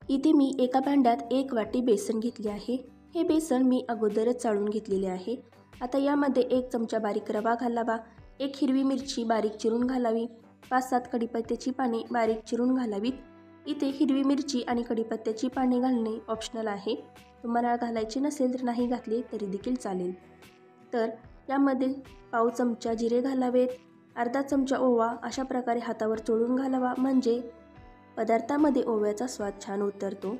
इथे मी एका भांड्यात 1 वाटी बेसन घेतले आहे। हे बेसन मी अगोदरच चाळून घेतलेले आहे। आता यामध्ये 1 चमचा बारीक रवा घालावा, 1 हिरवी मिरची बारीक चिरून घालावी, 5-7 कढीपत्त्याची पाने बारीक चिरून घालावीत। इथे हिरवी मिरची आणि कढीपत्त्याची पाने घालणे ऑप्शनल आहे, तुम्हाला घालायचे नसेल तर नाही घातले तरी देखील चालेल। तर यामध्ये पाव चमचा जिरे घालावेत, अर्धा चमचा ओवा अशा प्रकारे हातावर चोळून घालावा, म्हणजे पदार्थामध्ये ओव्याचा स्वाद छान उतरतो।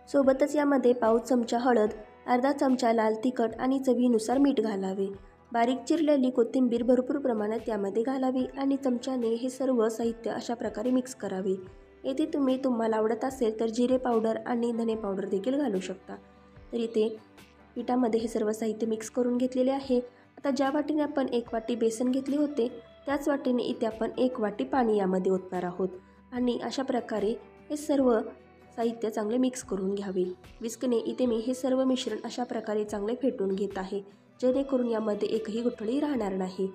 सोबतच यामध्ये पाव चमचा हळद, अर्धा चमचा लाल तिखट आणि चवीनुसार मीठ घालावे। बारीक चिरलेली कोथिंबीर भरपूर प्रमाणात यामध्ये घालावी आणि चमच्याने हे सर्व साहित्य अशा प्रकारे मिक्स करावे। येथे तुम्हाला आवडत असेल तर जिरे पावडर आणि धने पावडर देखील घालू शकता। तर इथे पिठामध्ये हे सर्व साहित्य मिक्स करून घेतलेले आहे। आता ज्या वाटीने आपण 1 वाटी बेसन घेतले होते त्याच वाटीने इथे आपण 1 वाटी पाणी यामध्ये ओतणार आहोत आणि अशा प्रकारे हे सर्व साहित्य चांगले मिक्स करून घ्यावे। विस्कने इथे मी हे सर्व मिश्रण अशा प्रकारे चांगले फेटून घेत आहे, जेणेकरून यामध्ये एकही गुठळी राहणार नाही।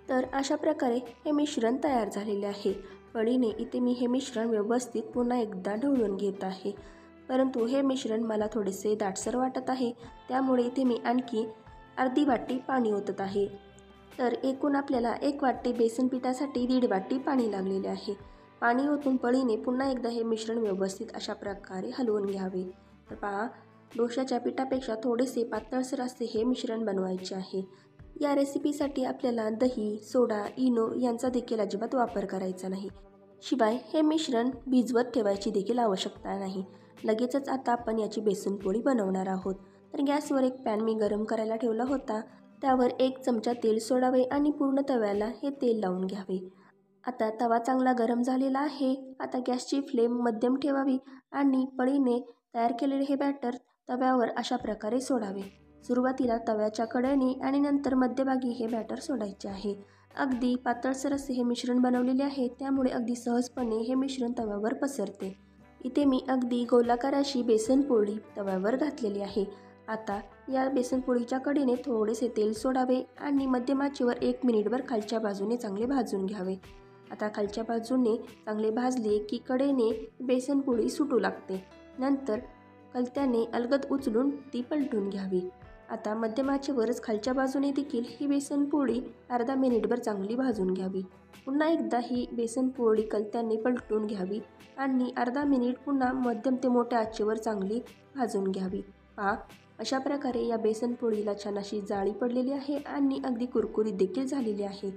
तर अशा प्रकारे हे मिश्रण तयार झालेले आहे। पळीने इथे मी हे मिश्रण व्यवस्थित पुन्हा एकदा ढवळून घेत आहे, परंतु हे मिश्रण मला थोडेसे दाटसर वाटत आहे, त्यामुळे इथे मी आणखी अर्धी वाटी पाणी ओतत आहे। तर एकूण आपल्याला 1 वाटी बेसन पिठासाठी 1.5 वाटी पाणी लागलेले आहे। पाणी ओतून पळीने पुन्हा एकदा हे मिश्रण व्यवस्थित अशा प्रकारे हलवून घ्यावे। तर पहा, डोशाच्या पिठापेक्षा थोडेसे पातळसर असे हे मिश्रण बनवायचे आहे। या रेसिपीसाठी आपल्याला दही, सोडा, इनो यांचा देखील अजिबात वापर करायचा नाही। शिवाय हे मिश्रण भिजवत ठेवायची देखील आवश्यकता नाही। लगेचच आता आपण याची बेसन पोळी बनवणार आहोत। तर गॅसवर एक पॅन मी गरम करायला ठेवला होता, त्यावर 1 चमचा तेल सोडावे आणि पूर्ण तव्याला हे तेल लावून घ्यावे। आता तवा चांगला गरम झालेला आहे। आता गॅसची फ्लेम मध्यम ठेवावी आणि पळीने तयार केलेले हे बॅटर तव्यावर अशा प्रकारे सोडावे। सुरुवातीला तव्याच्या कडेने आणि नंतर मध्यभागी हे बॅटर सोडायचे आहे। अगदी पातळसर असे हे मिश्रण बनवलेले आहे, त्यामुळे अगदी सहजपणे हे मिश्रण तव्यावर पसरते। इथे मी अगदी गोलाकार अशी बेसन पोळी तव्यावर घातलेली आहे। आता या बेसन पोळीच्या कडेने थोडेसे तेल सोडावे आणि मध्यम आचेवर 1 मिनिटभर खालच्या बाजूने चांगले भाजून घ्यावे। आता खालच्या बाजूने चांगले भाजले की कडेने बेसन पोळी सुटू लागते, नंतर कलत्याने अलगद उचलून ती पलटून घ्यावी। आता मध्यम आचेवरच खालच्या बाजूने देखील ही बेसन पोळी अर्धा मिनिटभर चांगली भाजून घ्यावी। पुन्हा एकदा ही बेसन पोळी कलत्याने पलटून घ्यावी आणि अर्धा मिनिट पुन्हा मध्यम ते मोठ्या आचेवर चांगली भाजून घ्यावी। पहा, अशा प्रकारे या बेसन पोळीला छान अशी जाळी पडलेली आहे आणि अगदी कुरकुरीत देखील झालेली आहे।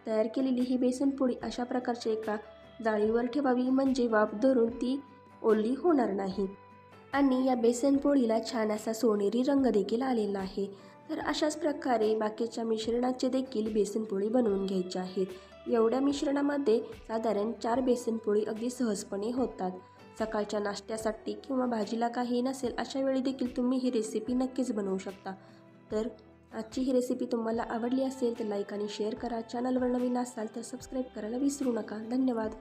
तयार केलेली ही बेसन पोळी अशा प्रकारच्या एका जाळीवर ठेवावी, म्हणजे वाफ धरून ती ओली होणार नाही आणि या बेसन पोळीला छान असा सोनेरी रंग देखील आलेला आहे। तर अशाच प्रकारे बाकीच्या मिश्रणाचे देखील बेसन पोळी बनवून घ्यायची आहेत। एवढ्या मिश्रणामध्ये साधारण 4 बेसन पोळी अगदी सहजपणे होतात। सकाळच्या नाश्त्यासाठी किंवा भाजीला काही नसेल अशा वेळी देखील तुम्ही ही रेसिपी नक्कीच बनवू शकता। तर आजची ही रेसिपी तुम्हाला आवडली असेल तर लाईक आणि शेअर करा। चॅनलवर नवीन असाल तर सबस्क्राईब करायला विसरू नका। धन्यवाद।